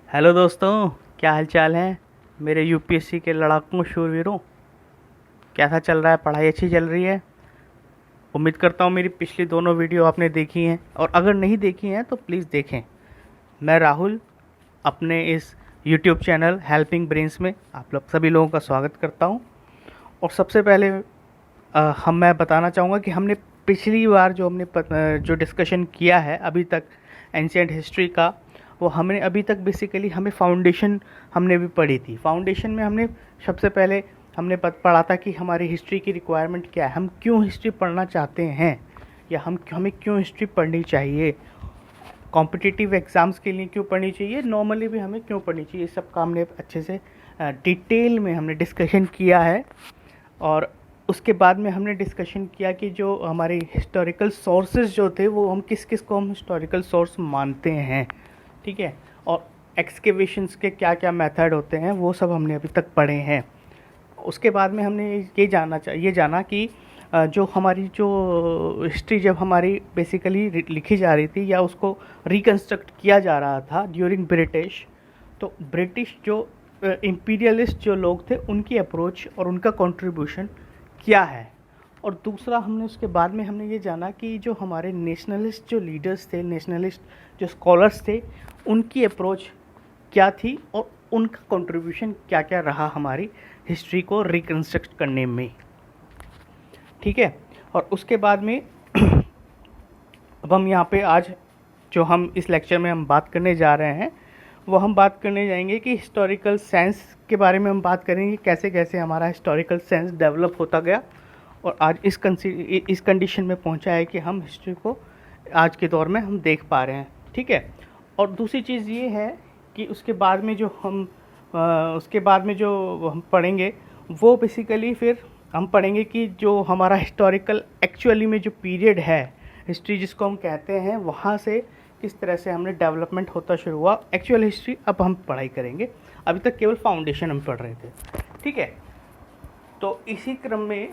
Hello दोस्तों, क्या हाल चाल है मेरे यूपीएससी के लड़ाकों शूरवीरों। कैसा चल रहा है? पढ़ाई अच्छी चल रही है? उम्मीद करता हूँ मेरी पिछली दोनों वीडियो आपने देखी हैं, और अगर नहीं देखी हैं तो प्लीज़ देखें। मैं राहुल अपने इस यूट्यूब चैनल हेल्पिंग ब्रेन्स में आप लोग सभी लोगों का स्वागत करता हूँ। और सबसे पहले मैं बताना चाहूँगा कि हमने पिछली बार जो डिस्कशन किया है अभी तक एंशिएंट हिस्ट्री का, वो हमने अभी तक बेसिकली हमें फाउंडेशन हमने भी पढ़ी थी। फाउंडेशन में हमने सबसे पहले हमने पढ़ा था कि हमारी हिस्ट्री की रिक्वायरमेंट क्या है, हम क्यों हिस्ट्री पढ़ना चाहते हैं, या हमें क्यों हिस्ट्री पढ़नी चाहिए, कॉम्पिटिटिव एग्ज़ाम्स के लिए क्यों पढ़नी चाहिए, नॉर्मली भी हमें क्यों पढ़नी चाहिए। सब का हमने अच्छे से डिटेल में हमने डिस्कशन किया है। और उसके बाद में हमने डिस्कशन किया कि जो हमारे हिस्टोरिकल सोर्सेज जो थे वो हम किस किस को हम हिस्टोरिकल सोर्स मानते हैं, ठीक है। और एक्सकेवेशंस के क्या क्या मेथड होते हैं वो सब हमने अभी तक पढ़े हैं। उसके बाद में हमने ये जाना कि जो हमारी जो हिस्ट्री जब हमारी बेसिकली लिखी जा रही थी या उसको रिकन्स्ट्रक्ट किया जा रहा था ड्यूरिंग ब्रिटिश, तो ब्रिटिश जो इम्पीरियलिस्ट जो लोग थे उनकी अप्रोच और उनका कंट्रीब्यूशन क्या है। और दूसरा हमने उसके बाद में हमने ये जाना कि जो हमारे नेशनलिस्ट जो लीडर्स थे, नेशनलिस्ट जो स्कॉलर्स थे, उनकी अप्रोच क्या थी और उनका कंट्रीब्यूशन क्या क्या रहा हमारी हिस्ट्री को रिकन्स्ट्रक्ट करने में, ठीक है। और उसके बाद में अब हम यहाँ पे आज जो हम इस लेक्चर में हम बात करने जा रहे हैं वो हम बात करने जाएंगे कि हिस्टोरिकल सेंस के बारे में हम बात करेंगे, कैसे कैसे हमारा हिस्टोरिकल सेंस डेवलप होता गया और आज इस कंडीशन में पहुंचा है कि हम हिस्ट्री को आज के दौर में हम देख पा रहे हैं, ठीक है। और दूसरी चीज़ ये है कि उसके बाद में जो हम पढ़ेंगे वो बेसिकली फिर हम पढ़ेंगे कि जो हमारा हिस्टोरिकल एक्चुअली में जो पीरियड है हिस्ट्री जिसको हम कहते हैं, वहाँ से किस तरह से हमने डेवलपमेंट होता शुरू हुआ। एक्चुअल हिस्ट्री अब हम पढ़ाई करेंगे, अभी तक केवल फाउंडेशन हम पढ़ रहे थे, ठीक है। तो इसी क्रम में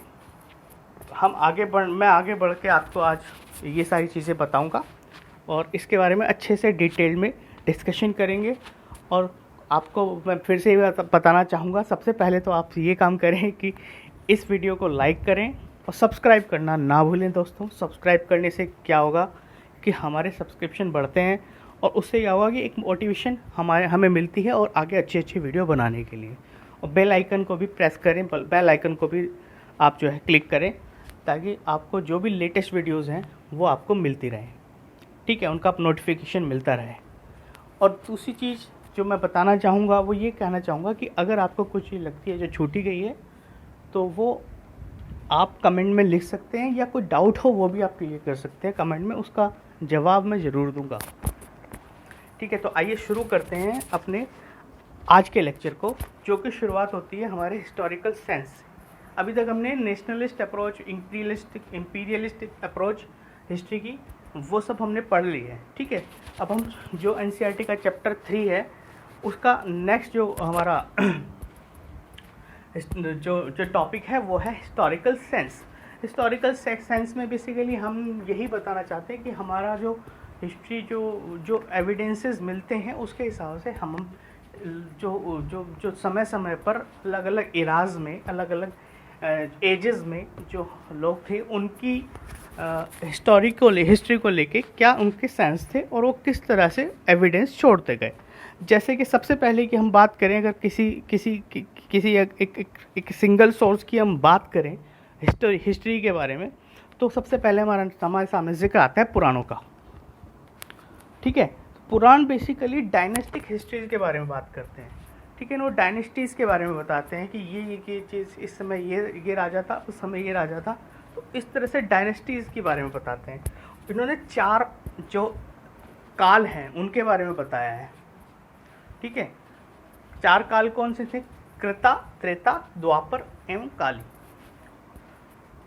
मैं आगे बढ़ के आपको आज ये सारी चीज़ें बताऊंगा और इसके बारे में अच्छे से डिटेल में डिस्कशन करेंगे। और आपको मैं फिर से बताना चाहूँगा, सबसे पहले तो आप ये काम करें कि इस वीडियो को लाइक करें और सब्सक्राइब करना ना भूलें दोस्तों। सब्सक्राइब करने से क्या होगा कि हमारे सब्सक्रिप्शन बढ़ते हैं और उससे क्या होगा कि एक मोटिवेशन हमें मिलती है और आगे अच्छी अच्छी वीडियो बनाने के लिए। और बेल आइकन को भी प्रेस करें, बेल आइकन को भी आप जो है क्लिक करें, ताकि आपको जो भी लेटेस्ट वीडियोस हैं वो आपको मिलती रहे, ठीक है, उनका नोटिफिकेशन मिलता रहे। और दूसरी चीज़ जो मैं बताना चाहूँगा वो ये कहना चाहूँगा कि अगर आपको कुछ चीज़ लगती है जो छूटी गई है तो वो आप कमेंट में लिख सकते हैं, या कोई डाउट हो वो भी आप क्लियर कर सकते हैं कमेंट में, उसका जवाब मैं ज़रूर दूंगा, ठीक है। तो आइए शुरू करते हैं अपने आज के लेक्चर को, जो कि शुरुआत होती है हमारे हिस्टोरिकल सेंस से। अभी तक हमने nationalist approach, imperialistic approach history की वो सब हमने पढ़ ली है, ठीक है। अब हम जो एनसीईआरटी का चैप्टर 3 है उसका नेक्स्ट जो हमारा जो टॉपिक है वो है हिस्टोरिकल सेंस। हिस्टोरिकल सेंस में बेसिकली हम यही बताना चाहते हैं कि हमारा जो हिस्ट्री जो एविडेंसेस मिलते हैं उसके हिसाब से हम जो समय समय पर अलग अलग इराज में, अलग अलग एजेस में जो लोग थे उनकी हिस्ट्री को लेके क्या उनके सेंस थे और वो किस तरह से एविडेंस छोड़ते गए। जैसे कि सबसे पहले कि हम बात करें, अगर किसी एक सिंगल सोर्स की हम बात करें हिस्ट्री के बारे में, तो सबसे पहले हमारे सामने जिक्र आता है पुराणों का, ठीक है। पुराण बेसिकली डायनेस्टिक हिस्ट्रीज के बारे में बात करते हैं, ठीक है ना। वो डायनेस्टीज़ के बारे में बताते हैं कि ये चीज़ इस समय ये राजा था, उस समय ये राजा था, तो इस तरह से डायनेस्टीज़ के बारे में बताते हैं। इन्होंने 4 जो काल हैं उनके बारे में बताया है, ठीक है। 4 काल कौन से थे? कृता, त्रेता, द्वापर एवं काली।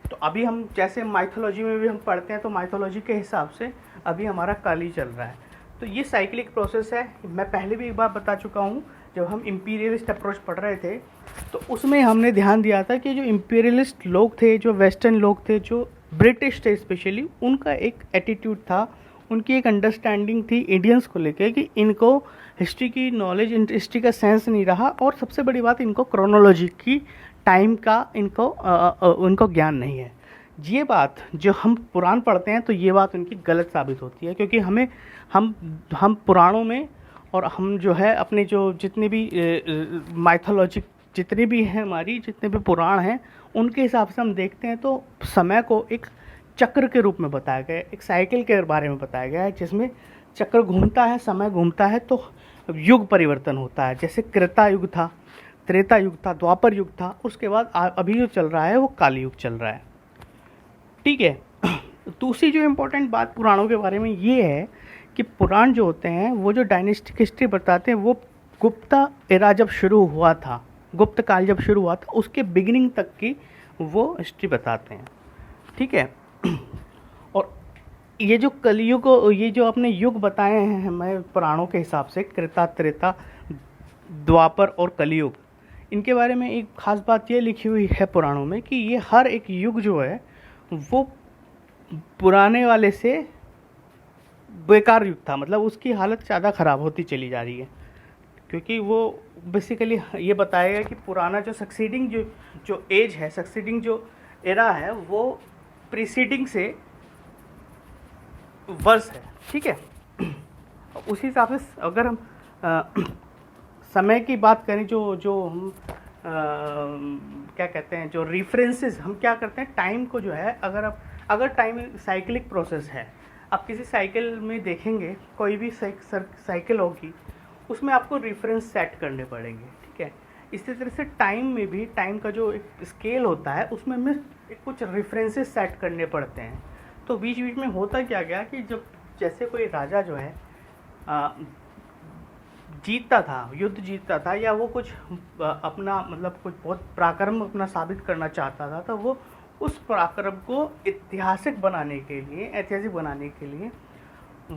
तो अभी हम जैसे माइथोलॉजी में भी हम पढ़ते हैं तो माइथोलॉजी के हिसाब से अभी हमारा काली चल रहा है। तो ये साइक्लिक प्रोसेस है। मैं पहले भी एक बार बता चुका हूँ, जब हम इम्पीरियलिस्ट अप्रोच पढ़ रहे थे तो उसमें हमने ध्यान दिया था कि जो इम्पीरियलिस्ट लोग थे, जो वेस्टर्न लोग थे, जो ब्रिटिश थे स्पेशली, उनका एक एटीट्यूड था, उनकी एक अंडरस्टैंडिंग थी इंडियंस को लेके कि इनको हिस्ट्री की नॉलेज, हिस्ट्री का सेंस नहीं रहा, और सबसे बड़ी बात इनको क्रोनोलॉजी की टाइम का इनको ज्ञान नहीं है। ये बात जो हम पुराण पढ़ते हैं तो ये बात उनकी गलत साबित होती है, क्योंकि हम पुराणों में, और हम जो है अपने जो जितने भी माइथोलॉजिक जितने भी हैं, हमारी जितने भी पुराण हैं, उनके हिसाब से हम देखते हैं तो समय को एक चक्र के रूप में बताया गया है, एक साइकिल के बारे में बताया गया है, जिसमें चक्र घूमता है, समय घूमता है तो युग परिवर्तन होता है। जैसे कृता युग था, त्रेता युग था, द्वापर युग था, उसके बाद अभी जो चल रहा है वो काली युग चल रहा है। ठीक है। दूसरी जो इम्पोर्टेंट बात पुराणों के बारे में ये है कि पुराण जो होते हैं वो जो डायनेस्टिक हिस्ट्री बताते हैं, वो गुप्ता एरा जब शुरू हुआ था, गुप्त काल जब शुरू हुआ था उसके बिगिनिंग तक की वो हिस्ट्री बताते हैं। ठीक है। और ये जो कलयुग, ये जो अपने युग बताए हैं हमें पुराणों के हिसाब से, कृता, त्रेता, द्वापर और कलयुग, इनके बारे में एक खास बात ये लिखी हुई है पुराणों में कि ये हर एक युग जो है वो पुराने वाले से बेकार युग था, मतलब उसकी हालत ज़्यादा ख़राब होती चली जा रही है, क्योंकि वो बेसिकली ये बताएगा कि पुराना जो सक्सीडिंग जो एज है, सक्सीडिंग जो एरा है, वो प्रीसीडिंग से वर्ष है। ठीक है। उसी हिसाब से अगर हम समय की बात करें, जो हम क्या कहते हैं, जो रेफरेंसेस हम क्या करते हैं, टाइम को जो है, अगर टाइम साइक्लिक प्रोसेस है, आप किसी साइकिल में देखेंगे, कोई भी साइकिल होगी, उसमें आपको रेफरेंस सेट करने पड़ेंगे। ठीक है। इसी तरह से टाइम में भी, टाइम का जो एक स्केल होता है उसमें हमें कुछ रेफरेंसेस सेट करने पड़ते हैं। तो बीच बीच में होता क्या गया कि जब जैसे कोई राजा जो है जीतता था, युद्ध जीतता था, या वो कुछ अपना मतलब कुछ बहुत पराक्रम अपना साबित करना चाहता था, तो वो उस पराक्रम को ऐतिहासिक बनाने के लिए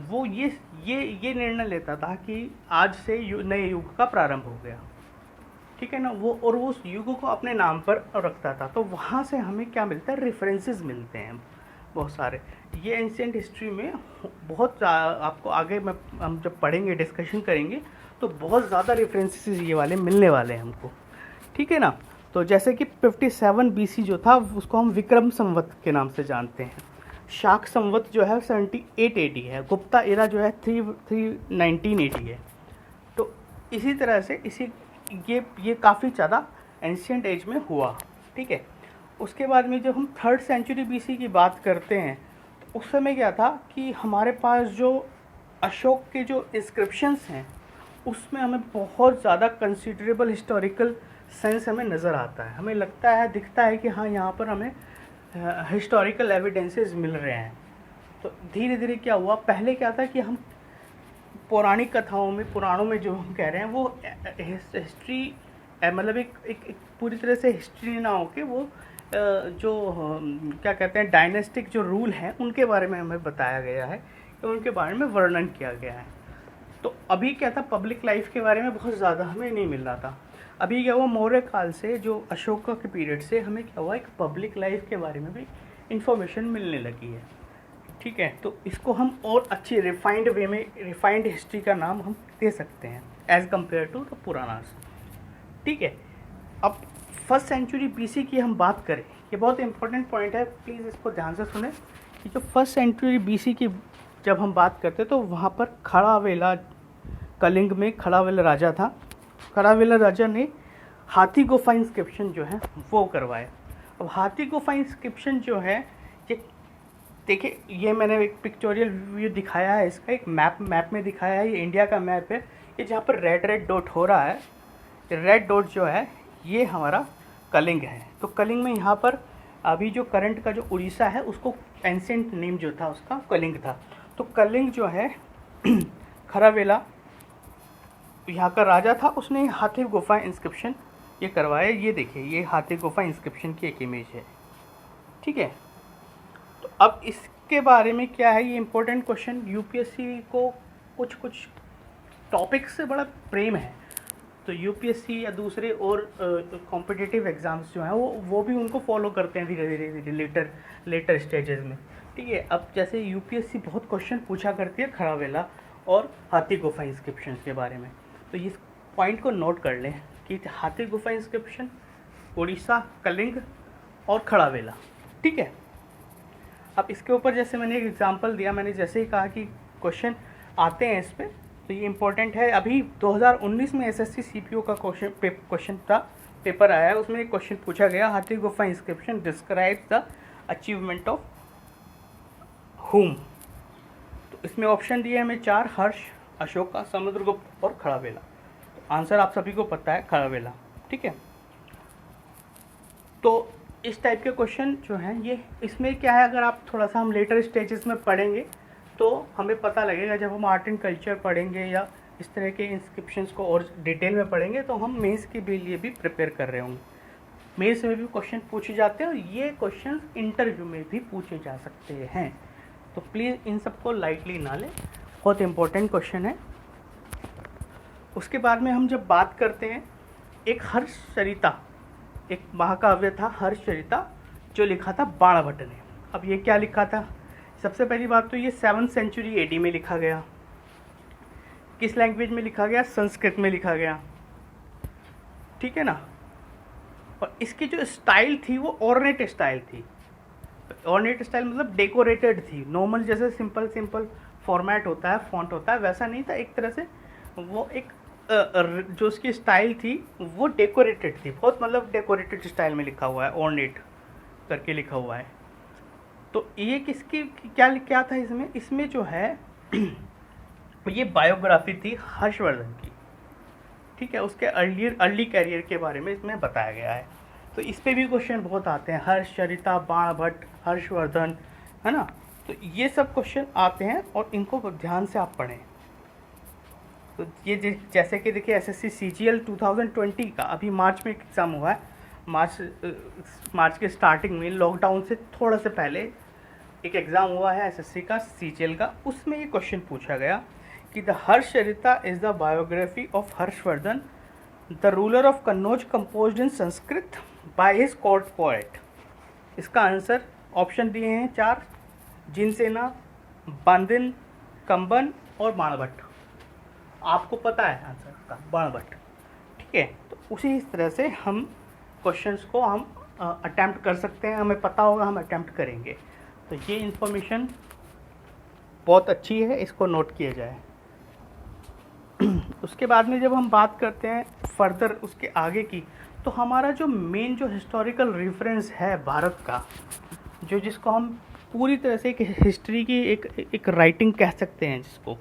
वो ये निर्णय लेता था कि आज से नए युग का प्रारंभ हो गया। ठीक है ना। वो और वो उस युग को अपने नाम पर रखता था। तो वहाँ से हमें क्या मिलता है, रेफरेंसेस मिलते हैं बहुत सारे। ये एंशिएंट हिस्ट्री में बहुत आपको आगे हम जब पढ़ेंगे, डिस्कशन करेंगे, तो बहुत ज़्यादा रेफरेंसेस ये वाले मिलने वाले हैं हमको। ठीक है ना। तो जैसे कि 57 BC जो था उसको हम विक्रम संवत के नाम से जानते हैं। शाक संवत जो है 78 AD है। गुप्ता एरा जो है 19 AD है। तो इसी तरह से ये काफ़ी ज़्यादा एंशिएंट एज में हुआ। ठीक है। उसके बाद में जब हम 3rd सेंचुरी BC की बात करते हैं, तो उस समय क्या था कि हमारे पास जो अशोक के जो इंस्क्रिप्शंस हैं उसमें हमें बहुत ज़्यादा कंसिडरेबल हिस्टोरिकल सेंस हमें नज़र आता है। हमें लगता है, दिखता है कि हाँ, यहाँ पर हमें हिस्टोरिकल एविडेंसेस मिल रहे हैं। तो धीरे धीरे क्या हुआ, पहले क्या था कि हम पौराणिक कथाओं में, पुराणों में जो हम कह रहे हैं वो हिस्ट्री मतलब एक पूरी तरह से हिस्ट्री ना हो के वो जो क्या कहते हैं डायनेस्टिक जो रूल हैं उनके बारे में हमें बताया गया है, उनके बारे में वर्णन किया गया है। तो अभी क्या था, पब्लिक लाइफ के बारे में बहुत ज़्यादा हमें नहीं मिल रहा था। अभी क्या हुआ, मौर्य काल से, जो अशोका के पीरियड से हमें क्या हुआ, एक पब्लिक लाइफ के बारे में भी इंफॉर्मेशन मिलने लगी है। ठीक है। तो इसको हम और अच्छी रिफाइंड वे में, रिफाइंड हिस्ट्री का नाम हम दे सकते हैं as compare to the Puranas. ठीक है। अब 1st सेंचुरी BC की हम बात करें, ये बहुत इंपॉर्टेंट पॉइंट है, प्लीज़ इसको ध्यान से सुने कि जो 1st सेंचुरी BC की जब हम बात करते तो वहाँ पर खड़ावेला, कलिंग में खड़ावेला राजा था। खड़ावेला राजा ने हाथी गुफा इंस्क्रिप्शन जो है वो करवाया। अब हाथी गुफा इंस्क्रिप्शन जो है, ये देखिए, ये मैंने एक पिक्चोरियल व्यू दिखाया है, इसका एक मैप में दिखाया है। ये इंडिया का मैप है। ये जहाँ पर रेड डॉट हो रहा है, रेड डॉट जो है ये हमारा कलिंग है। तो कलिंग में यहाँ पर अभी जो करंट का जो उड़ीसा है उसको एंशिएंट नेम जो था उसका कलिंग था। तो कलिंग जो है खड़ावेला यहाँ का राजा था, उसने हाथी गुफा इंस्क्रिप्शन ये करवाया। ये देखिए, ये हाथी गुफा इंस्क्रिप्शन की एक इमेज है। ठीक है। तो अब इसके बारे में क्या है, ये इंपॉर्टेंट क्वेश्चन, यूपीएससी को कुछ टॉपिक से बड़ा प्रेम है। तो यूपीएससी या दूसरे और कॉम्पिटिटिव एग्ज़ाम्स जो हैं वो भी उनको फॉलो करते हैं धीरे धीरे लेटर स्टेजेस में। ठीक है। अब जैसे यूपीएससी बहुत क्वेश्चन पूछा करती है खड़ावेला और हाथी गुफा इंस्क्रिप्शन के बारे में, तो इस पॉइंट को नोट कर लें कि हाथी गुफा इंस्क्रिप्शन, उड़ीसा, कलिंग और खड़ावेला, ठीक है। अब इसके ऊपर जैसे मैंने एक एग्जांपल दिया, मैंने जैसे ही कहा कि क्वेश्चन आते हैं इस पर, तो ये इंपॉर्टेंट है। अभी 2019 में एसएससी सीपीओ का क्वेश्चन था, पेपर आया है, उसमें एक क्वेश्चन पूछा गया, हाथी गुफा inscription describe the achievement of हुम। तो इसमें ऑप्शन दिए हमें 4, हर्ष, अशोका, समुद्रगुप्त और खड़ावेला। तो आंसर आप सभी को पता है, खड़ावेला, ठीक है। तो इस टाइप के क्वेश्चन जो हैं ये, इसमें क्या है, अगर आप थोड़ा सा हम लेटर स्टेजेस में पढ़ेंगे तो हमें पता लगेगा, जब हम आर्ट एंड कल्चर पढ़ेंगे या इस तरह के इंस्क्रिप्शंस को और डिटेल में पढ़ेंगे तो हम मेंस के लिए भी प्रिपेयर कर रहे होंगे। मेंस में भी क्वेश्चन पूछे जाते हैं और ये क्वेश्चन इंटरव्यू में भी पूछे जा सकते हैं, तो प्लीज़ इन सबको लाइटली ना लें, बहुत इंपॉर्टेंट क्वेश्चन है। उसके बाद में हम जब बात करते हैं, एक हर्षचरिता, एक महाकाव्य था हर्षचरिता, जो लिखा था बाणभट्ट ने। अब ये क्या लिखा था, सबसे पहली बात तो ये 7th सेंचुरी एडी में लिखा गया। किस लैंग्वेज में लिखा गया, संस्कृत में लिखा गया, ठीक है ना। और इसकी जो स्टाइल थी वो ऑर्नेट स्टाइल थी। ऑर्नेट स्टाइल मतलब डेकोरेटेड थी, नॉर्मल जैसे सिंपल फॉर्मेट होता है, फॉन्ट होता है, वैसा नहीं था। एक तरह से वो एक जो उसकी स्टाइल थी वो डेकोरेटेड थी, बहुत मतलब डेकोरेटेड स्टाइल में लिखा हुआ है, ऑर्नेट करके लिखा हुआ है। तो ये किसकी क्या था इसमें जो है ये बायोग्राफी थी हर्षवर्धन की, ठीक है। उसके अर्ली कैरियर के बारे में इसमें बताया गया है। तो इस पे भी क्वेश्चन बहुत आते हैं, हर्षचरिता, बाणभट्ट, हर्षवर्धन, है ना। तो ये सब क्वेश्चन आते हैं और इनको ध्यान से आप पढ़ें। तो ये जैसे कि देखिए एसएससी सीजीएल 2020 का अभी मार्च में एग्ज़ाम हुआ है, मार्च के स्टार्टिंग में, लॉकडाउन से थोड़ा से पहले एक एग्ज़ाम हुआ है एसएससी का सीजीएल का। उसमें ये क्वेश्चन पूछा गया कि the Harshacharita is the biography of Harshavardhana, the ruler of Kannauj, composed in Sanskrit by his court poet. इसका आंसर ऑप्शन दिए हैं 4, जिनसेना, बांदिन, कंबन और बाणभट्ट। आपको पता है आंसर का, बाणभट्ट, ठीक है। तो उसी तरह से हम क्वेश्चंस को हम अटैम्प्ट कर सकते हैं, हमें पता होगा, हम अटैम्प्ट करेंगे। तो ये इन्फॉर्मेशन बहुत अच्छी है, इसको नोट किया जाए। उसके बाद में जब हम बात करते हैं फर्दर उसके आगे की, तो हमारा जो मेन जो हिस्टोरिकल रेफरेंस है भारत का, जो जिसको हम पूरी तरह से एक हिस्ट्री की एक राइटिंग कह सकते हैं जिसको,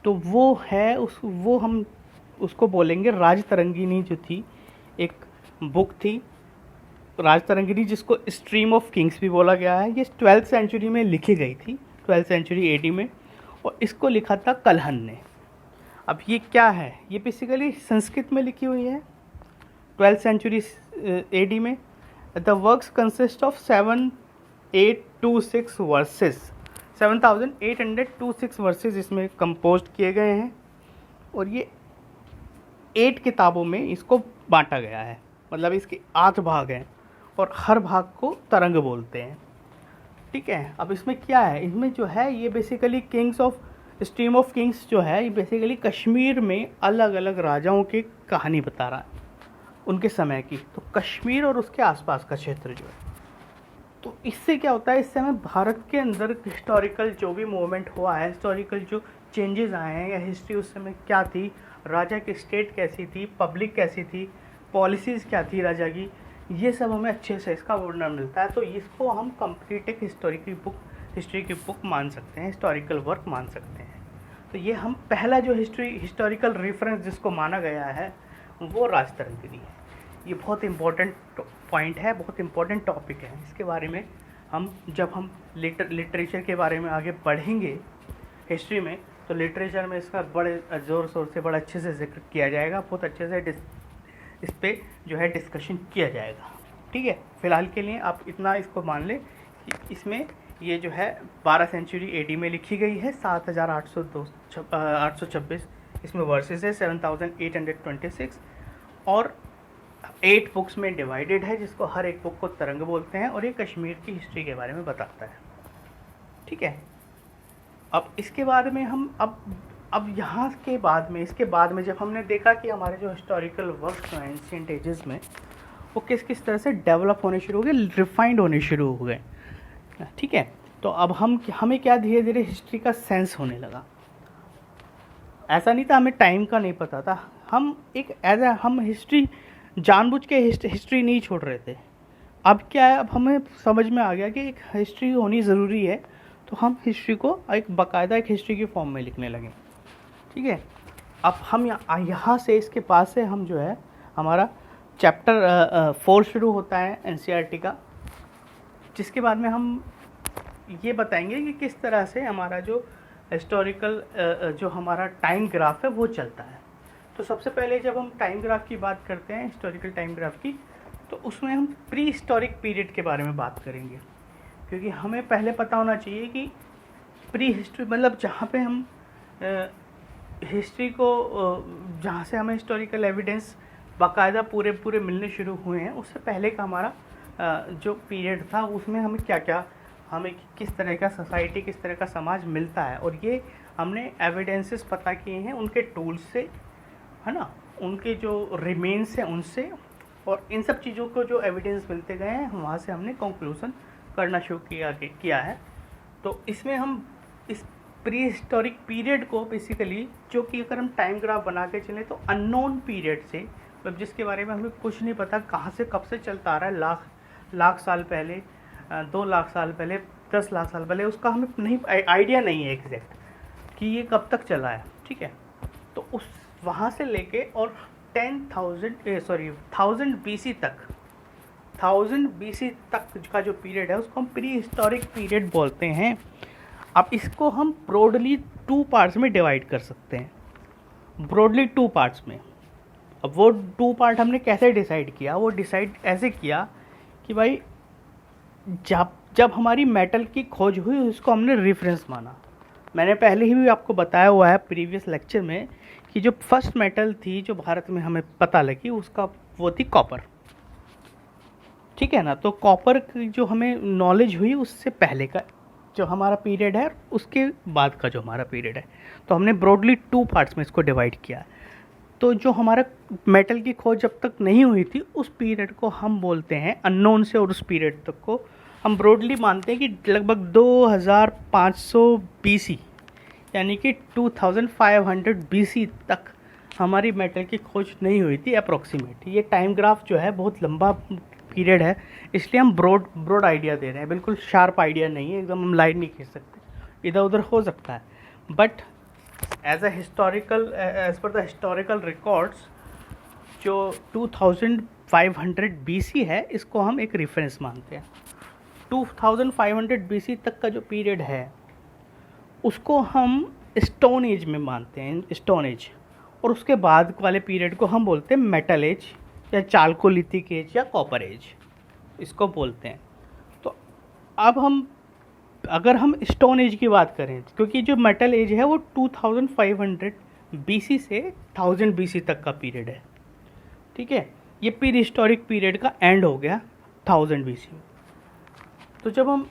तो वो है वो हम उसको बोलेंगे राजतरंगिणी, जो थी एक बुक थी राजतरंगिणी, जिसको स्ट्रीम ऑफ किंग्स भी बोला गया है। ये 12th सेंचुरी में लिखी गई थी, 12th सेंचुरी एडी में, और इसको लिखा था कल्हन ने। अब ये क्या है, ये बेसिकली संस्कृत में लिखी हुई है 12th सेंचुरी एडी में। The works consist of 7,826 versus, 7,826 versus इसमें कंपोज किए गए हैं, और ये 8 किताबों में इसको बांटा गया है, मतलब इसके 8 भाग हैं और हर भाग को तरंग बोलते हैं, ठीक है। अब इसमें क्या है, इसमें जो है ये basically Kings of stream of Kings जो है, ये बेसिकली कश्मीर में अलग अलग राजाओं की कहानी बता रहा है, उनके समय की। तो कश्मीर और उसके आसपास का क्षेत्र जो है, तो इससे क्या होता है, इस समय भारत के अंदर हिस्टोरिकल जो भी मूवमेंट हुआ है, हिस्टोरिकल जो चेंजेस आए हैं, या हिस्ट्री उस समय क्या थी, राजा की स्टेट कैसी थी, पब्लिक कैसी थी, पॉलिसीज़ क्या थी राजा की, ये सब हमें अच्छे से इसका वर्णन मिलता है। तो इसको हम कंप्लीट एक हिस्ट्री की बुक मान सकते हैं, हिस्टोरिकल वर्क मान सकते हैं। तो ये हम पहला जो हिस्टोरिकल रेफरेंस जिसको माना गया है वो राजतरंगिणी है। ये बहुत इम्पोर्टेंट पॉइंट है, बहुत इम्पोर्टेंट टॉपिक है। इसके बारे में जब हम लिटरेचर के बारे में आगे बढ़ेंगे हिस्ट्री में, तो लिटरेचर में इसका बड़े ज़ोर शोर से बड़ा अच्छे से जिक्र किया जाएगा, बहुत अच्छे से इस पर जो है डिस्कशन किया जाएगा, ठीक है। फ़िलहाल के लिए आप इतना इसको मान लें कि इसमें ये जो है 12 सेंचुरी एडी में लिखी गई है, 7,826 इसमें वर्सेस है, 7,826, और 8 बुक्स में डिवाइडेड है, जिसको हर एक बुक को तरंग बोलते हैं, और ये कश्मीर की हिस्ट्री के बारे में बताता है। ठीक है। अब इसके बाद में हम अब यहाँ के बाद में, इसके बाद में जब हमने देखा कि हमारे जो हिस्टोरिकल वर्क्स हैं एंशिएंट एजेस में, वो किस किस तरह से डेवलप होने शुरू हो गए, रिफाइंड होने शुरू हो गए, ठीक है। तो अब हमें क्या धीरे धीरे हिस्ट्री का सेंस होने लगा। ऐसा नहीं था हमें टाइम का नहीं पता था, हम हम हिस्ट्री जानबूझ के हिस्ट्री नहीं छोड़ रहे थे। अब क्या है, अब हमें समझ में आ गया कि एक हिस्ट्री होनी ज़रूरी है, तो हम हिस्ट्री को एक बाकायदा एक हिस्ट्री की फॉर्म में लिखने लगे, ठीक है। अब हम यहाँ से इसके पास से हम जो है हमारा चैप्टर 4 शुरू होता है एनसीईआरटी का, जिसके बाद में हम ये बताएंगे कि किस तरह से हमारा जो हिस्टोरिकल जो हमारा टाइम ग्राफ है वो चलता है। तो सबसे पहले जब हम टाइम ग्राफ की बात करते हैं, हिस्टोरिकल टाइम ग्राफ की, तो उसमें हम प्री हिस्टोरिक पीरियड के बारे में बात करेंगे, क्योंकि हमें पहले पता होना चाहिए कि प्री हिस्ट्री मतलब जहाँ पे हम हिस्ट्री को जहाँ से हमें हिस्टोरिकल एविडेंस बाकायदा पूरे मिलने शुरू हुए हैं, उससे पहले का हमारा जो पीरियड था उसमें हमें क्या हमें किस तरह का सोसाइटी, किस तरह का समाज मिलता है, और ये हमने एविडेंसेस पता किए हैं उनके टूल्स से, है ना, उनके जो रिमेन्स हैं उनसे, और इन सब चीज़ों को जो एविडेंस मिलते गए हैं वहाँ से हमने कंक्लूजन करना शुरू किया है। तो इसमें हम इस प्री हिस्टोरिक पीरियड को बेसिकली, जो कि अगर हम टाइम ग्राफ बना के चलें तो अननोन पीरियड से, मतलब जिसके बारे में हमें कुछ नहीं पता, कहाँ से कब से चलता आ रहा है, लाख साल पहले, 2 लाख साल पहले, 10 लाख साल पहले, उसका हमें नहीं आइडिया नहीं है एग्जैक्ट कि ये कब तक चला है, ठीक है। तो उस वहाँ से लेके और 1000 BC तक, 1000 BC तक का जो पीरियड है उसको हम प्री हिस्टोरिक पीरियड बोलते हैं। अब इसको हम ब्रॉडली 2 पार्ट्स में डिवाइड कर सकते हैं, ब्रॉडली 2 पार्ट्स में। अब वो 2 पार्ट हमने कैसे डिसाइड किया, वो डिसाइड ऐसे किया कि भाई जब हमारी मेटल की खोज हुई उसको हमने रेफरेंस माना। मैंने पहले ही भी आपको बताया हुआ है प्रीवियस लेक्चर में कि जो फर्स्ट मेटल थी जो भारत में हमें पता लगी उसका वो थी कॉपर, ठीक है ना। तो कॉपर की जो हमें नॉलेज हुई उससे पहले का जो हमारा पीरियड है, उसके बाद का जो हमारा पीरियड है, तो हमने ब्रॉडली 2 पार्ट्स में इसको डिवाइड किया है। तो जो हमारा मेटल की खोज जब तक नहीं हुई थी उस पीरियड को हम बोलते हैं अननोन से, और उस पीरियड तक को हम ब्रॉडली मानते हैं कि लगभग 2500 BC यानी कि 2500 BC तक हमारी मेटल की खोज नहीं हुई थी अप्रॉक्सीमेट। ये टाइम ग्राफ जो है बहुत लंबा पीरियड है, इसलिए हम ब्रॉड आइडिया दे रहे हैं, बिल्कुल शार्प आइडिया नहीं है, एकदम हम लाइन नहीं खींच सकते, इधर उधर हो सकता है। But as per the historical records जो 2500 BC है, इसको हम एक रेफरेंस मानते हैं। 2500 BC तक का जो पीरियड है उसको हम स्टोन एज में मानते हैं, स्टोन एज, और उसके बाद वाले पीरियड को हम बोलते हैं मेटल एज या चाल्कोलिथिक एज या कॉपर एज, इसको बोलते हैं। तो अब अगर हम स्टोन एज की बात करें, क्योंकि जो मेटल एज है वो 2500 BC से 1000 BC तक का पीरियड है, ठीक है। ये प्री हिस्टोरिक पीरियड का एंड हो गया 1000 BC में। तो जब हम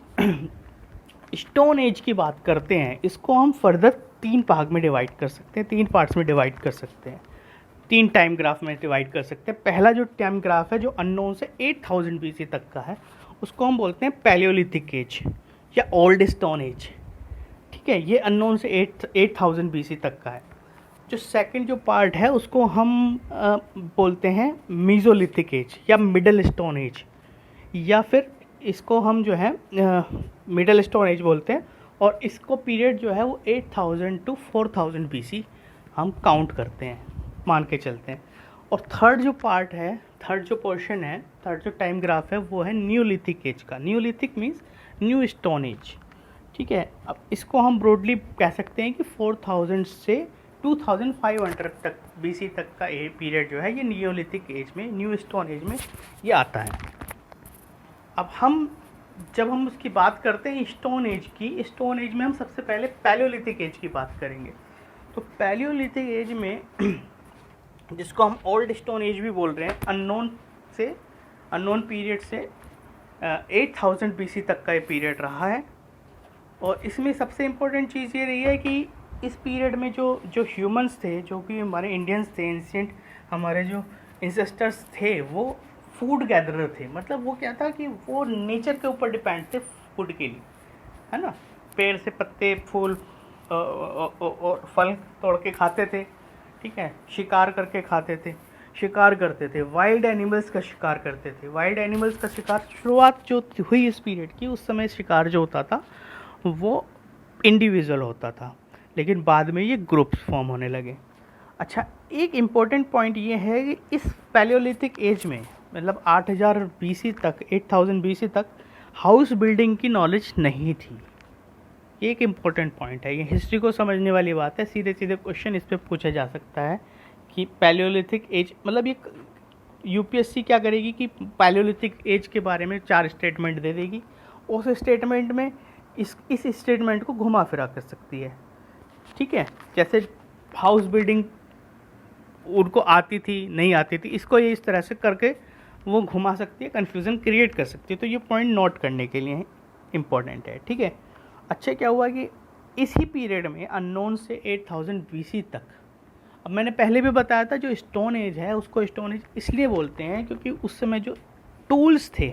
स्टोन एज की बात करते हैं, इसको हम फर्दर 3 भाग में डिवाइड कर सकते हैं, 3 पार्ट्स में डिवाइड कर सकते हैं, 3 टाइम ग्राफ में डिवाइड कर सकते हैं। पहला जो टाइम ग्राफ है जो अननोन से 8000 BC तक का है, उसको हम बोलते हैं पैलियोलिथिक एज या ओल्ड स्टोन एज, ठीक है। ये अननोन से 8000 BC तक का है। जो सेकंड जो पार्ट है उसको हम बोलते हैं मीजोलिथिक एज या मिडल स्टोन एज, या फिर इसको हम जो है मिडल स्टोन एज बोलते हैं, और इसको पीरियड जो है वो 8000 to 4000 BC हम काउंट करते हैं, मान के चलते हैं। और थर्ड जो पार्ट है, थर्ड जो पोर्शन है, थर्ड जो टाइम ग्राफ है वो है न्यूलिथिक एज का। Neolithic means new stone age, ठीक है। अब इसको हम ब्रॉडली कह सकते हैं कि 4000 से 2500 तक BC तक का पीरियड जो है ये न्यूलिथिक एज में, न्यू स्टोन एज में ये आता है। अब जब हम उसकी बात करते हैं स्टोन एज की, स्टोन एज में हम सबसे पहले पैलियोलिथिक एज की बात करेंगे। तो पैलियोलिथिक एज में जिसको हम ओल्ड स्टोन एज भी बोल रहे हैं, अननोन पीरियड से 8000 BC तक का ये पीरियड रहा है। और इसमें सबसे इम्पोर्टेंट चीज़ ये रही है कि इस पीरियड में जो जो ह्यूमंस थे, जो कि हमारे इंडियंस थे, एंशिएंट हमारे जो इंसेस्टर्स थे, वो फूड गैदरर थे। मतलब वो क्या था कि वो नेचर के ऊपर डिपेंड थे फूड के लिए, है ना। पेड़ से पत्ते, फूल और फल तोड़ के खाते थे, ठीक है। शिकार करके खाते थे, शिकार करते थे, वाइल्ड एनिमल्स का शिकार करते थे। वाइल्ड एनिमल्स का शिकार शुरुआत जो हुई इस पीरियड की, उस समय शिकार जो होता था वो इंडिविजुअल होता था, लेकिन बाद में ये ग्रुप्स फॉर्म होने लगे। अच्छा, एक इम्पॉर्टेंट पॉइंट ये है कि इस पैलियोलिथिक एज में, मतलब 8000 BC तक, 8000 BC तक हाउस बिल्डिंग की नॉलेज नहीं थी। ये एक इम्पॉर्टेंट पॉइंट है, ये हिस्ट्री को समझने वाली बात है। सीधे सीधे क्वेश्चन इस पर पूछा जा सकता है कि पैलियोलिथिक एज, मतलब ये यूपीएससी क्या करेगी कि पैलियोलिथिक एज के बारे में 4 स्टेटमेंट दे देगी। उस स्टेटमेंट में इस स्टेटमेंट को घुमा फिरा कर सकती है, ठीक है। जैसे हाउस बिल्डिंग उनको आती थी, नहीं आती थी, इसको ये इस तरह से करके वो घुमा सकती है, कन्फ्यूज़न क्रिएट कर सकती है। तो ये पॉइंट नोट करने के लिए इम्पॉर्टेंट है, ठीक है। अच्छा, क्या हुआ कि इसी पीरियड में अननोन से 8000 BC तक, अब मैंने पहले भी बताया था, जो स्टोन एज है उसको स्टोन एज इसलिए बोलते हैं क्योंकि उस समय जो टूल्स थे,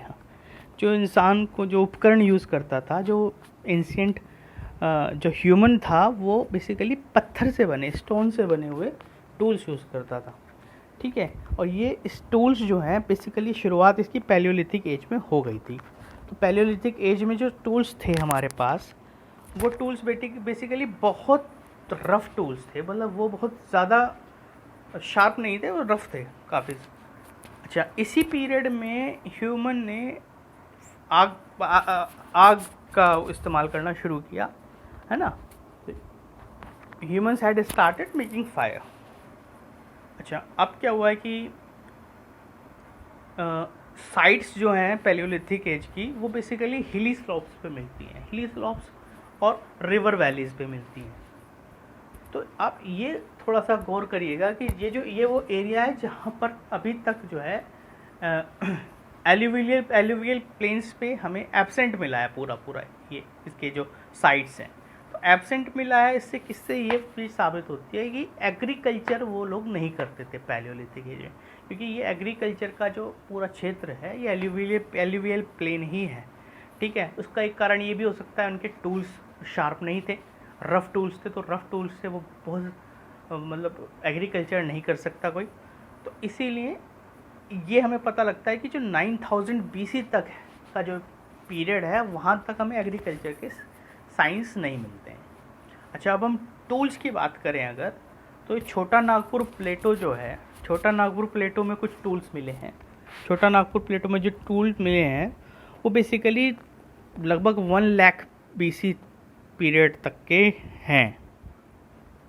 जो इंसान को जो उपकरण यूज़ करता था, जो एंशिएंट जो ह्यूमन था, वो बेसिकली पत्थर से बने, स्टोन से बने हुए टूल्स यूज़ करता था, ठीक है। और ये टूल्स जो हैं बेसिकली शुरुआत इसकी पैलियोलिथिक एज में हो गई थी। तो पैलियोलिथिक एज में जो टूल्स थे हमारे पास, वो टूल्स बेसिकली बहुत रफ़ टूल्स थे, मतलब वो बहुत ज़्यादा शार्प नहीं थे, वो रफ़ थे काफ़ी। अच्छा, इसी पीरियड में ह्यूमन ने आग का इस्तेमाल करना शुरू किया, है ना। Humans had started making fire. अच्छा, अब क्या हुआ है कि साइट्स जो हैं पैलियोलिथिक एज की, वो बेसिकली हिली स्लोप्स पे मिलती हैं, हिली स्लोप्स और रिवर वैलीज़ पे मिलती हैं। तो आप ये थोड़ा सा गौर करिएगा कि ये वो एरिया है जहाँ पर अभी तक जो है एलुवियल प्लेन्स पे हमें एब्सेंट मिला है पूरा ये इसके जो साइट्स हैं। तो एब्सेंट मिला है, इससे किससे ये चीज़ साबित होती है कि एग्रीकल्चर वो लोग नहीं करते थे पैलियोलिथिक एज में, क्योंकि ये एग्रीकल्चर का जो पूरा क्षेत्र है ये एलुवियल प्लेन ही है, ठीक है। उसका एक कारण ये भी हो सकता है उनके टूल्स शार्प नहीं थे, रफ़ टूल्स थे, तो रफ़ टूल्स से वो बहुत मतलब एग्रीकल्चर नहीं कर सकता कोई। तो इसीलिए ये हमें पता लगता है कि जो 9000 BC तक का जो पीरियड है, वहाँ तक हमें एग्रीकल्चर के साइंस नहीं मिलते हैं। अच्छा, अब हम टूल्स की बात करें अगर, तो छोटा नागपुर प्लेटो जो है, छोटा नागपुर प्लेटो में कुछ टूल्स मिले हैं। छोटा नागपुर प्लेटो में जो टूल्स मिले हैं वो बेसिकली लगभग 1 लाख BC पीरियड तक के हैं,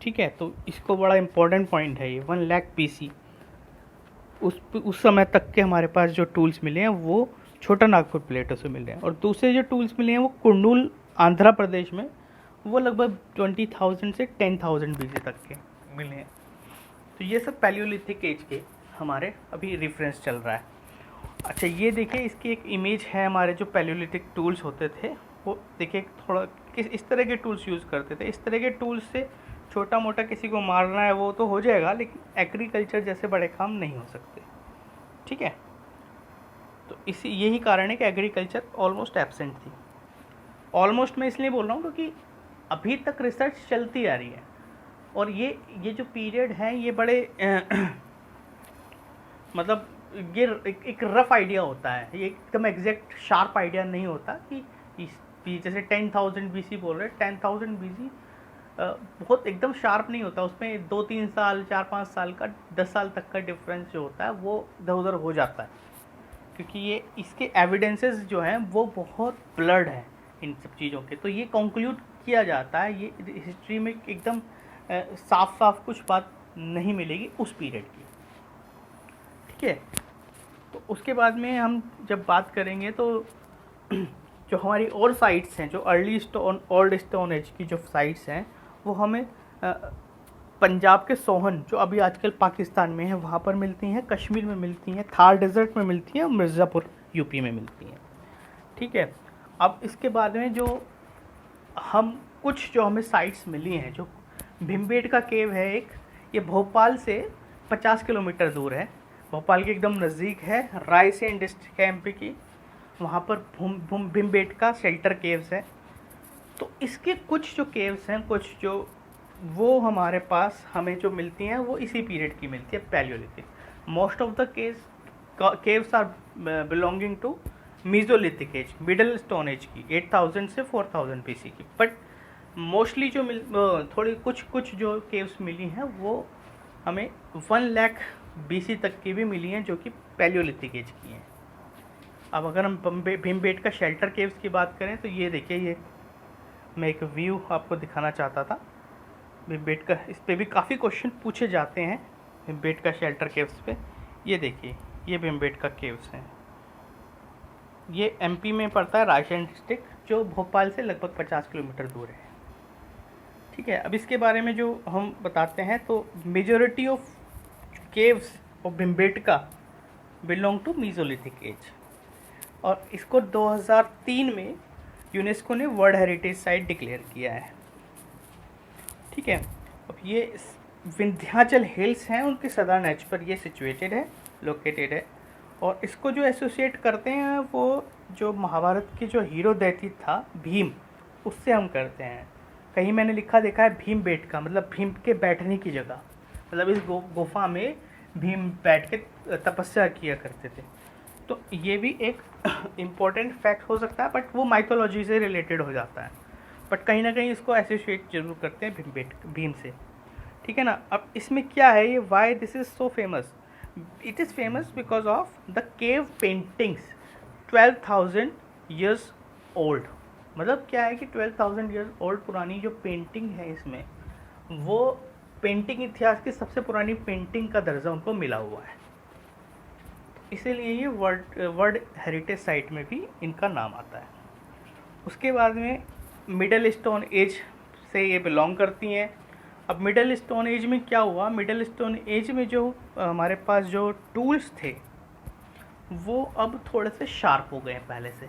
ठीक है। तो इसको बड़ा इम्पोर्टेंट पॉइंट है ये 1 लाख BC। उस समय तक के हमारे पास जो टूल्स मिले हैं वो छोटा नागपुर प्लेटो से मिले हैं। और दूसरे जो टूल्स मिले हैं वो कुर्नूल आंध्र प्रदेश में, वो लगभग 20,000 से 10,000 BC तक के मिले हैं। तो ये सब पैलियोलिथिक एज के हमारे अभी रेफरेंस चल रहा है। अच्छा, ये देखिए, इसकी एक इमेज है। हमारे जो पैलियोलिथिक टूल्स होते थे वो देखिए थोड़ा इस तरह के टूल्स यूज़ करते थे। इस तरह के टूल्स से छोटा मोटा किसी को मारना है वो तो हो जाएगा, लेकिन एग्रीकल्चर जैसे बड़े काम नहीं हो सकते, ठीक है। तो यही कारण है कि एग्रीकल्चर ऑलमोस्ट एब्सेंट थी। ऑलमोस्ट मैं इसलिए बोल रहा हूँ क्योंकि अभी तक रिसर्च चलती आ रही है, और ये जो पीरियड है ये बड़े मतलब ये एक रफ आइडिया होता है, ये एकदम एग्जैक्ट शार्प आइडिया नहीं होता कि जैसे 10,000 BC बोल रहे हैं, 10,000 BC बहुत एकदम शार्प नहीं होता। उसमें 2-3 साल, 4-5 साल का, 10 साल तक का डिफरेंस जो होता है वो इधर उधर हो जाता है, क्योंकि ये इसके एविडेंसेस जो हैं वो बहुत ब्लर्ड है इन सब चीज़ों के। तो ये कंक्लूड किया जाता है, ये हिस्ट्री में एकदम साफ साफ कुछ बात नहीं मिलेगी उस पीरियड की, ठीक है। तो उसके बाद में हम जब बात करेंगे तो जो हमारी और साइट्स हैं, जो ओल्ड स्टोन एज की जो साइट्स हैं, वो हमें पंजाब के सोहन, जो अभी आजकल पाकिस्तान में है, वहाँ पर मिलती हैं, कश्मीर में मिलती हैं, थार डेजर्ट में मिलती हैं, और मिर्ज़ापुर यूपी में मिलती हैं, ठीक है। अब इसके बाद में जो हम कुछ जो हमें साइट्स मिली हैं, जो भीमबेटका केव है एक, ये भोपाल से 50 किलोमीटर दूर है, भोपाल के एकदम नज़दीक है, रायसेन डिस्ट्रिक्ट है एमपी की। वहाँ पर भीमबेटका शेल्टर केव्स है। तो इसके कुछ जो केव्स हैं, कुछ जो वो हमारे पास हमें जो मिलती हैं वो इसी पीरियड की मिलती है, palaeolithic. Most of the caves are belonging to mesolithic age, middle stone age की, 8000 से 4000 बीसी की। बट मोस्टली जो थोड़ी कुछ जो केव्स मिली हैं वो हमें 1 लाख बीसी तक की भी मिली हैं, जो कि पैलियोलिथिक एज की हैं। अब अगर हम भीमबेटका शेल्टर केव्स की बात करें तो ये देखिए, ये मैं एक व्यू आपको दिखाना चाहता था भीमबेटका। इस पे भी काफ़ी क्वेश्चन पूछे जाते हैं भीमबेटका शेल्टर केव्स पे। ये देखिए, ये भीमबेटका केव्स हैं। ये एमपी में पड़ता है, रायसेन डिस्ट्रिक्ट, जो भोपाल से लगभग 50 किलोमीटर दूर है। ठीक है, अब इसके बारे में जो हम बताते हैं, तो majority of caves of Bhimbetka belong to mesolithic age, और इसको 2003 में यूनेस्को ने वर्ल्ड हेरिटेज साइट डिक्लेयर किया है। ठीक है, अब ये विंध्याचल हिल्स हैं, उनके सदर्न एज पर ये सिचुएटेड है, लोकेटेड है। और इसको जो एसोसिएट करते हैं वो जो महाभारत के जो हीरो दैत्य था भीम, उससे हम करते हैं। कहीं मैंने लिखा देखा है भीमबेटका, मतलब भीम के बैठने की जगह, मतलब इस गुफा में भीम बैठ के तपस्या किया करते थे। तो ये भी एक इम्पोर्टेंट फैक्ट हो सकता है, बट वो माइथोलॉजी से रिलेटेड हो जाता है, बट कहीं ना कहीं इसको एसोसिएट जरूर करते हैं भीम से। ठीक है ना। अब इसमें क्या है, ये why this is so famous, it is famous because of the cave paintings 12,000 years old. मतलब क्या है कि 12,000 ईयर्स ओल्ड पुरानी जो पेंटिंग है इसमें, वो पेंटिंग इतिहास की सबसे पुरानी पेंटिंग का दर्जा उनको मिला हुआ है, इसीलिए ये वर्ल्ड हेरिटेज साइट में भी इनका नाम आता है। उसके बाद में मिडल स्टोन एज से ये बिलोंग करती हैं। अब मिडल स्टोन एज में क्या हुआ, मिडल स्टोन एज में जो हमारे पास जो टूल्स थे वो अब थोड़े से शार्प हो गए हैं पहले से।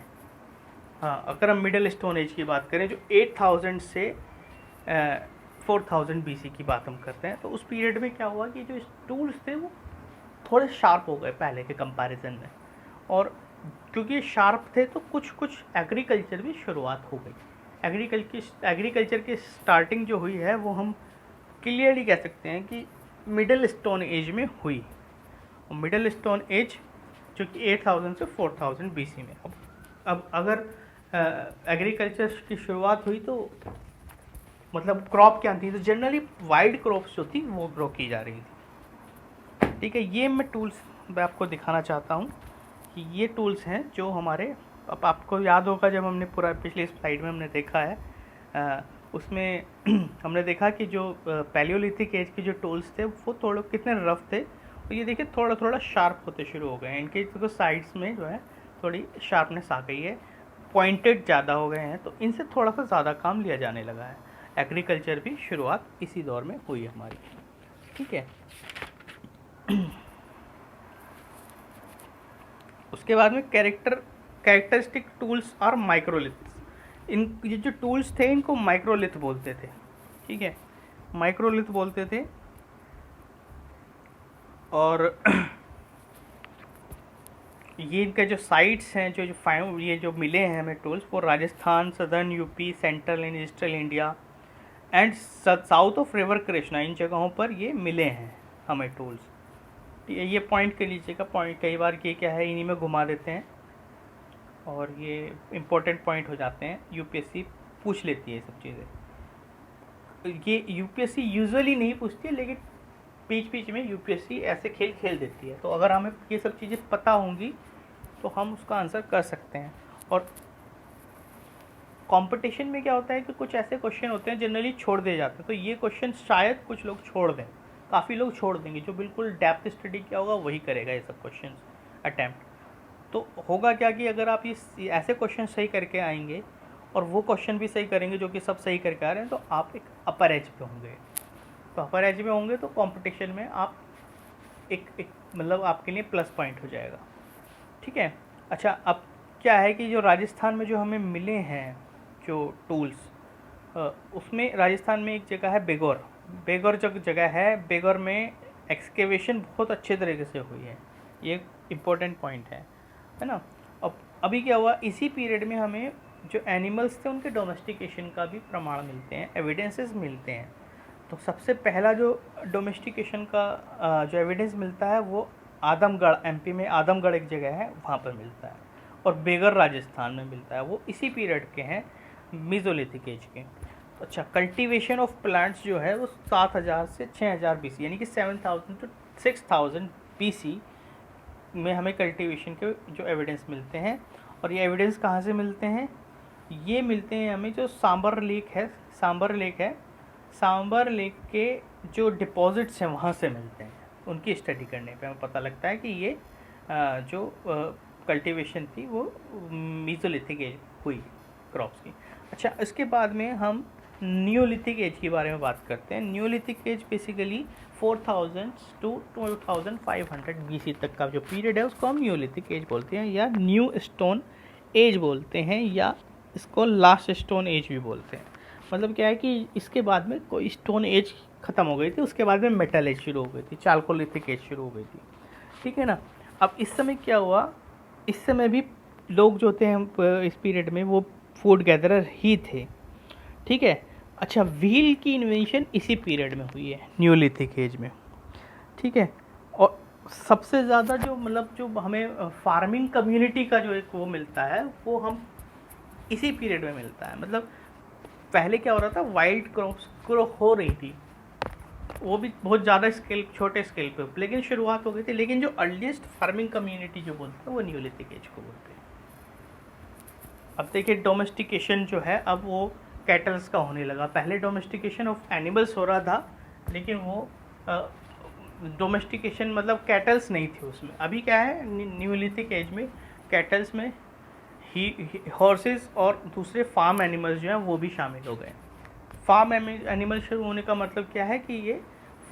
हाँ, अगर हम मिडल स्टोन एज की बात करें, जो 8000 से 4000 बीसी की बात हम करते हैं, तो उस पीरियड में क्या हुआ कि जो टूल्स थे वो थोड़े शार्प हो गए पहले के कंपैरिजन में। और क्योंकि शार्प थे तो कुछ एग्रीकल्चर भी शुरुआत हो गई। एग्रीकल्चर की स्टार्टिंग जो हुई है वो हम क्लियरली कह सकते हैं कि मिडल स्टोन एज में हुई। और मिडल स्टोन एज जो कि 8000 से 4000 बीसी में। अब अगर एग्रीकल्चर की शुरुआत हुई तो मतलब क्रॉप क्या थी, तो जनरली वाइड क्रॉप्स जो थी वो ग्रो की जा रही थी। ठीक है, ये मैं टूल्स मैं आपको दिखाना चाहता हूँ कि ये टूल्स हैं जो हमारे, अब आपको याद होगा जब हमने पूरा पिछली स्लाइड में हमने देखा है उसमें हमने देखा कि जो पैलियोलिथिक एज के जो टूल्स थे वो थोड़े कितने रफ थे, और ये देखिए थोड़ा थोड़ा शार्प होते शुरू हो गए हैं। इनके जो साइड्स में जो है थोड़ी शार्पनेस आ गई है, पॉइंटेड ज़्यादा हो गए हैं, तो इनसे थोड़ा सा ज़्यादा काम लिया जाने लगा है। एग्रीकल्चर भी शुरुआत इसी दौर में हुई हमारी। ठीक है, उसके बाद में कैरेक्टरिस्टिक टूल्स और माइक्रोलिथ्स। ये जो टूल्स थे इनको माइक्रोलिथ बोलते थे। ठीक है, माइक्रोलिथ बोलते थे। और ये इनके जो साइट्स हैं ये जो मिले हैं हमें टूल्स, वो Rajasthan, southern UP, central and eastern India and south of river Krishna, इन जगहों पर ये मिले हैं हमें टूल्स। ये पॉइंट के लीजिएगा, पॉइंट कई बार ये क्या है इन्हीं में घुमा देते हैं और ये इम्पोर्टेंट पॉइंट हो जाते हैं, यूपीएससी पूछ लेती है ये सब चीज़ें। ये यूपीएससी यूजुअली नहीं पूछती है, लेकिन बीच में यूपीएससी ऐसे खेल खेल देती है। तो अगर हमें ये सब चीज़ें पता होंगी तो हम उसका आंसर कर सकते हैं। और कंपटीशन में क्या होता है कि कुछ ऐसे क्वेश्चन होते हैं जनरली छोड़ दिए जाते हैं, तो ये क्वेश्चन शायद कुछ लोग छोड़ दें, काफ़ी लोग छोड़ देंगे। जो बिल्कुल डेप्थ स्टडी किया होगा वही करेगा ये सब क्वेश्चन अटैम्प्ट। तो होगा क्या कि अगर आप ये ऐसे क्वेश्चन सही करके आएंगे और वो क्वेश्चन भी सही करेंगे जो कि सब सही करके आ रहे हैं, तो आप एक अपर एज पे होंगे। तो अपर एज में होंगे तो कंपटीशन में आप एक मतलब आपके लिए प्लस पॉइंट हो जाएगा। ठीक है, अच्छा अब क्या है कि जो राजस्थान में जो हमें मिले हैं जो टूल्स, उसमें राजस्थान में एक जगह है बेगौर। बेगौर जो जगह है, बेगौर में एक्सकेवेशन बहुत अच्छे तरीके से हुई है। ये एक इम्पोर्टेंट पॉइंट है ना। अब अभी क्या हुआ, इसी पीरियड में हमें जो एनिमल्स थे उनके डोमेस्टिकेशन का भी प्रमाण मिलते हैं, एविडेंसेस मिलते हैं। तो सबसे पहला जो डोमेस्टिकेशन का जो एविडेंस मिलता है वो आदमगढ़, एमपी में आदमगढ़ एक जगह है, वहाँ पर मिलता है। और बेगर राजस्थान में मिलता है, वो इसी पीरियड के हैं, मीजोलिथिक एज के। अच्छा, कल्टीवेशन ऑफ प्लांट्स जो है वो 7000 से 6000 बीसी, यानी कि 7000 टू 6000 बीसी में हमें कल्टीवेशन के जो एविडेंस मिलते हैं। और ये एविडेंस कहाँ से मिलते हैं? ये मिलते हैं हमें जो सांबर लेक है, सांबर लेक के जो डिपॉजिट्स हैं वहाँ से मिलते हैं। उनकी स्टडी करने पे हमें पता लगता है कि ये जो कल्टीवेशन थी वो मीजोलिथिक एज हुई क्रॉप्स की। अच्छा, इसके बाद में हम न्यूलिथिक एज के बारे में बात करते हैं। Neolithic age basically 4000 to 2500 BC तक का जो पीरियड है उसको हम न्यूलिथिक एज बोलते हैं, या न्यू स्टोन एज बोलते हैं, या इसको लास्ट स्टोन एज भी बोलते हैं। मतलब क्या है कि इसके बाद में कोई स्टोन एज ख़त्म हो गई थी, उसके बाद में मेटल एज शुरू हो गई थी, चाल्कोलिथिक एज शुरू हो गई थी। ठीक है ना। अब इस समय क्या हुआ, इस समय भी लोग जो थे इस पीरियड में वो फूड गैदरर ही थे। ठीक है। अच्छा, व्हील की इन्वेंशन इसी पीरियड में हुई है, न्यूलिथिक एज में। ठीक है। और सबसे ज़्यादा जो मतलब जो हमें फार्मिंग कम्युनिटी का जो एक वो मिलता है वो हम इसी पीरियड में मिलता है। मतलब पहले क्या हो रहा था, वाइल्ड क्रॉप्स ग्रो हो रही थी, वो भी बहुत ज़्यादा स्केल, छोटे स्केल पे, लेकिन शुरुआत हो गई थी। लेकिन जो अर्लीस्ट फार्मिंग कम्युनिटी जो बोलते हैं वो न्यूलिथिक एज को बोलते हैं। अब देखिए, डोमेस्टिकेशन जो है अब वो कैटल्स का होने लगा। पहले डोमेस्टिकेशन ऑफ एनिमल्स हो रहा था, लेकिन वो डोमेस्टिकेशन मतलब कैटल्स नहीं थी उसमें। अभी क्या है, न्यूलिथिक एज में कैटल्स में हॉर्सेस और दूसरे फार्म एनिमल्स जो हैं वो भी शामिल हो गए। फार्म एनिमल शुरू होने का मतलब क्या है कि ये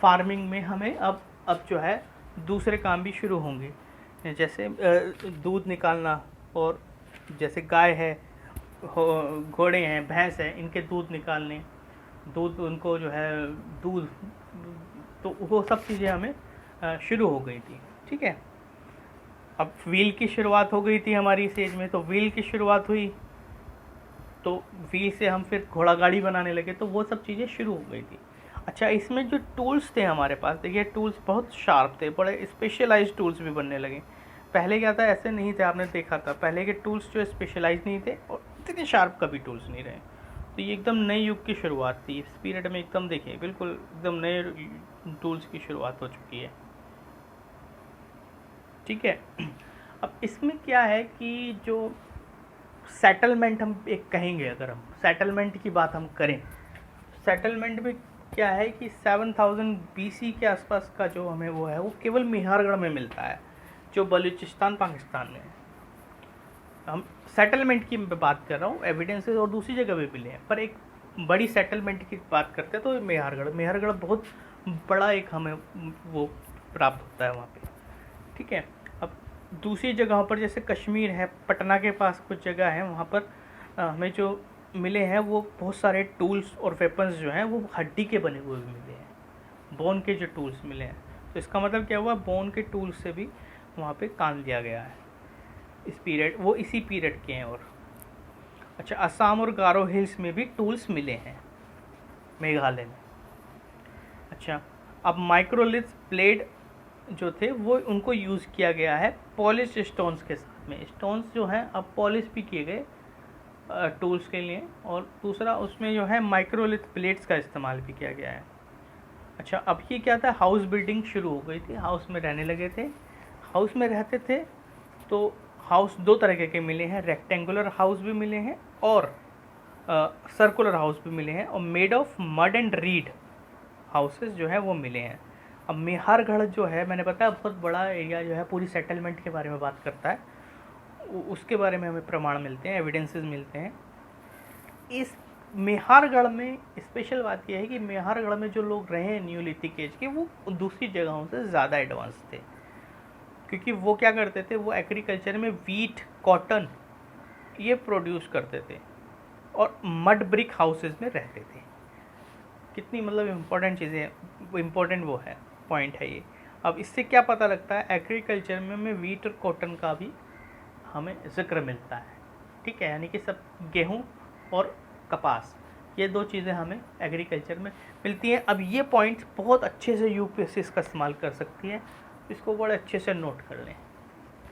फार्मिंग में हमें अब जो है दूसरे काम भी शुरू होंगे, जैसे दूध निकालना, और जैसे गाय है, घोड़े हैं, भैंस है, इनके दूध निकालने, दूध उनको जो है दूध, तो वो सब चीज़ें हमें शुरू हो गई थी। ठीक है। अब व्हील की शुरुआत हो गई थी हमारी इस एज में, तो व्हील की शुरुआत हुई तो व्हील से हम फिर घोड़ा गाड़ी बनाने लगे, तो वो सब चीज़ें शुरू हो गई थी। अच्छा, इसमें जो टूल्स थे हमारे पास, देखिए टूल्स बहुत शार्प थे, बड़े स्पेशलाइज्ड टूल्स भी बनने लगे। पहले क्या था, ऐसे नहीं थे, आपने देखा था पहले के टूल्स जो स्पेशलाइज नहीं थे और इतने शार्प कभी टूल्स नहीं रहे। तो ये एकदम नए युग की शुरुआत थी इस पीरियड में, एकदम देखिए बिल्कुल एकदम नए टूल्स की शुरुआत हो चुकी है। ठीक है। अब इसमें क्या है कि जो सेटलमेंट हम एक कहेंगे, अगर हम सेटलमेंट की बात हम करें, सेटलमेंट में क्या है कि 7000 बीसी के आसपास का जो हमें वो है वो केवल मेहरगढ़ में मिलता है, जो बलूचिस्तान पाकिस्तान में है। हम सेटलमेंट की बात कर रहा हूँ, एविडेंसेस और दूसरी जगह भी मिले हैं, पर एक बड़ी सेटलमेंट की बात करते हैं तो मेहरगढ़ बहुत बड़ा एक हमें वो प्राप्त होता है वहाँ पे। ठीक है। अब दूसरी जगहों पर जैसे कश्मीर है, पटना के पास कुछ जगह है, वहाँ पर हमें जो मिले हैं वो बहुत सारे टूल्स और वेपन्स जो हैं वो हड्डी के बने हुए भी मिले हैं, बोन के जो टूल्स मिले हैं। तो इसका मतलब क्या हुआ, बोन के टूल्स से भी वहाँ पे काम लिया गया है इस पीरियड, वो इसी पीरियड के हैं। और अच्छा, असम और गारो हिल्स में भी टूल्स मिले हैं, मेघालय में। अच्छा, अब माइक्रोलिथ ब्लेड जो थे वो उनको यूज़ किया गया है पॉलिश स्टोन्स के साथ में। स्टोन्स जो हैं अब पॉलिश भी किए गए टूल्स के लिए, और दूसरा उसमें जो है माइक्रोलिथ प्लेट्स का इस्तेमाल भी किया गया है। अच्छा, अब ये क्या था, हाउस बिल्डिंग शुरू हो गई थी, हाउस में रहने लगे थे, हाउस में रहते थे। तो हाउस दो तरह के मिले हैं, रेक्टेंगुलर हाउस भी मिले हैं और सर्कुलर हाउस भी मिले हैं, और made of mud and read houses जो है वो मिले हैं। अब मेहरगढ़ जो है, मैंने बताया बहुत बड़ा एरिया जो है पूरी सेटलमेंट के बारे में बात करता है, उसके बारे में हमें प्रमाण मिलते हैं, एविडेंसेस मिलते हैं। इस मेहरगढ़ में स्पेशल बात यह है कि मेहरगढ़ में जो लोग रहे हैं न्यूलिथिक एज के, वो दूसरी जगहों से ज़्यादा एडवांस थे, क्योंकि वो क्या करते थे, वो एग्रीकल्चर में वीट, कॉटन ये प्रोड्यूस करते थे। और मड ब्रिक हाउसेज में रहते थे। कितनी मतलब इम्पोर्टेंट चीज़ें, इम्पोर्टेंट वो है, पॉइंट है ये। अब इससे क्या पता लगता है, एग्रीकल्चर में हमें वीट और कॉटन का भी हमें जिक्र मिलता है, ठीक है, यानी कि सब गेहूँ और कपास, ये दो चीज़ें हमें एग्रीकल्चर में मिलती हैं। अब ये पॉइंट्स बहुत अच्छे से यूपीएससी इसका इस्तेमाल कर सकती है, इसको बड़े अच्छे से नोट कर लें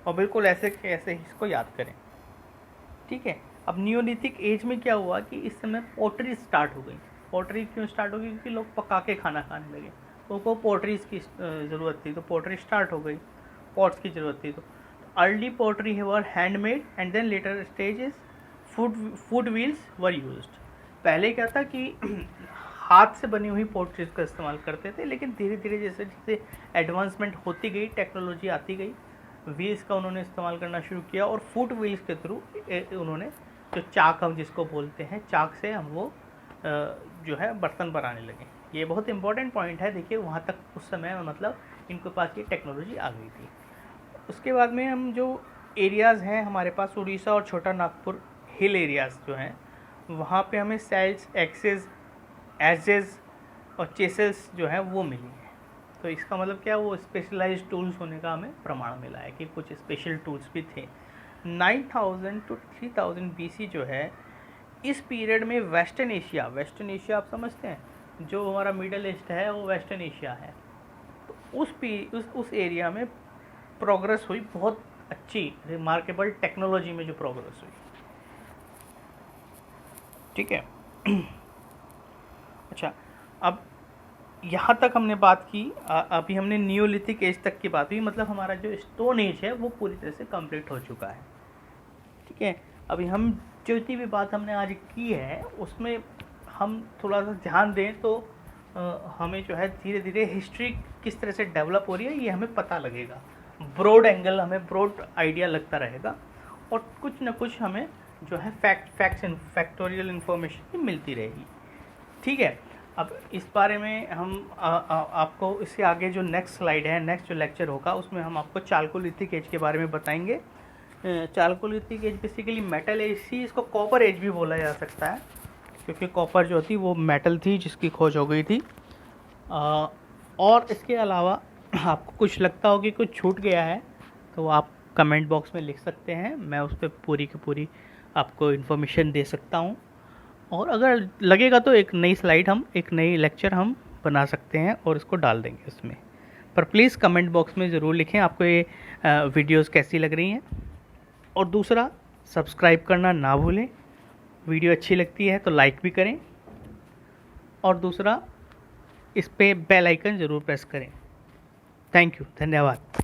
और बिल्कुल ऐसे कैसे इसको याद करें, ठीक है। अब नियोलिथिक एज में क्या हुआ कि इस समय पोट्री स्टार्ट हो गई। पोट्री क्यों स्टार्ट हो गई? क्योंकि लोग पका के खाना खाने लगे, तो उनको पोट्रीज की ज़रूरत थी, तो पोट्री स्टार्ट हो गई, पॉट्स की ज़रूरत थी। तो early pottery were handmade and then later stages food wheels were used. पहले क्या था कि हाथ से बनी हुई पोट्रीज का इस्तेमाल करते थे, लेकिन धीरे धीरे जैसे जैसे एडवांसमेंट होती गई, टेक्नोलॉजी आती गई, व्हील्स का उन्होंने इस्तेमाल करना शुरू किया और फूट व्हील्स के थ्रू उन्होंने जो चाक हम जिसको बोलते हैं, चाक से हम वो जो है बर्तन बनाने लगे। ये बहुत इंपॉर्टेंट पॉइंट है, देखिए वहाँ तक उस समय मतलब इनके पास ये टेक्नोलॉजी आ गई थी। उसके बाद में हम जो एरियाज़ हैं हमारे पास, उड़ीसा और छोटा नागपुर हिल एरियाज़ जो हैं, वहाँ पे हमें सेल्स, एक्सेस, एजेस और चेसेस जो है वो मिली हैं। तो इसका मतलब क्या, वो स्पेशलाइज्ड टूल्स होने का हमें प्रमाण मिला है कि कुछ स्पेशल टूल्स भी थे। 9000 to 3000 BC जो है, इस पीरियड में वेस्टर्न एशिया आप समझते हैं, जो हमारा मिडल ईस्ट है वो वेस्टर्न एशिया है। तो उस एरिया में प्रोग्रेस हुई, बहुत अच्छी रिमार्केबल टेक्नोलॉजी में जो प्रोग्रेस हुई, ठीक है। अच्छा, अब यहाँ तक हमने बात की, अभी हमने नियोलिथिक एज तक की बात हुई, मतलब हमारा जो स्टोन एज है वो पूरी तरह से कंप्लीट हो चुका है, ठीक है। अभी हम जितनी भी बात हमने आज की है उसमें हम थोड़ा सा ध्यान दें तो हमें जो है धीरे धीरे हिस्ट्री किस तरह से डेवलप हो रही है ये हमें पता लगेगा, ब्रॉड एंगल हमें ब्रॉड आइडिया लगता रहेगा, और कुछ न कुछ हमें जो है फैक्टोरियल इन्फॉर्मेशन मिलती रहेगी, ठीक है। अब इस बारे में हम आपको इससे आगे जो नेक्स्ट स्लाइड है, नेक्स्ट जो लेक्चर होगा, उसमें हम आपको चालकोलिथिक एज के बारे में बताएंगे। Chalcolithic age basically metal age थी, इसको कॉपर एज भी बोला जा सकता है, क्योंकि कॉपर जो थी वो मेटल थी जिसकी खोज हो गई थी। और इसके अलावा आपको कुछ लगता हो कि कुछ छूट गया है तो आप कमेंट बॉक्स में लिख सकते हैं, मैं उस पर पूरी की पूरी आपको इन्फॉर्मेशन दे सकता हूँ। और अगर लगेगा तो एक नई स्लाइड एक नई लेक्चर हम बना सकते हैं और इसको डाल देंगे इसमें। पर प्लीज़ कमेंट बॉक्स में ज़रूर लिखें आपको ये वीडियोस कैसी लग रही हैं। और दूसरा, सब्सक्राइब करना ना भूलें, वीडियो अच्छी लगती है तो लाइक भी करें, और दूसरा इस पे बेल आइकन ज़रूर प्रेस करें। थैंक यू, धन्यवाद।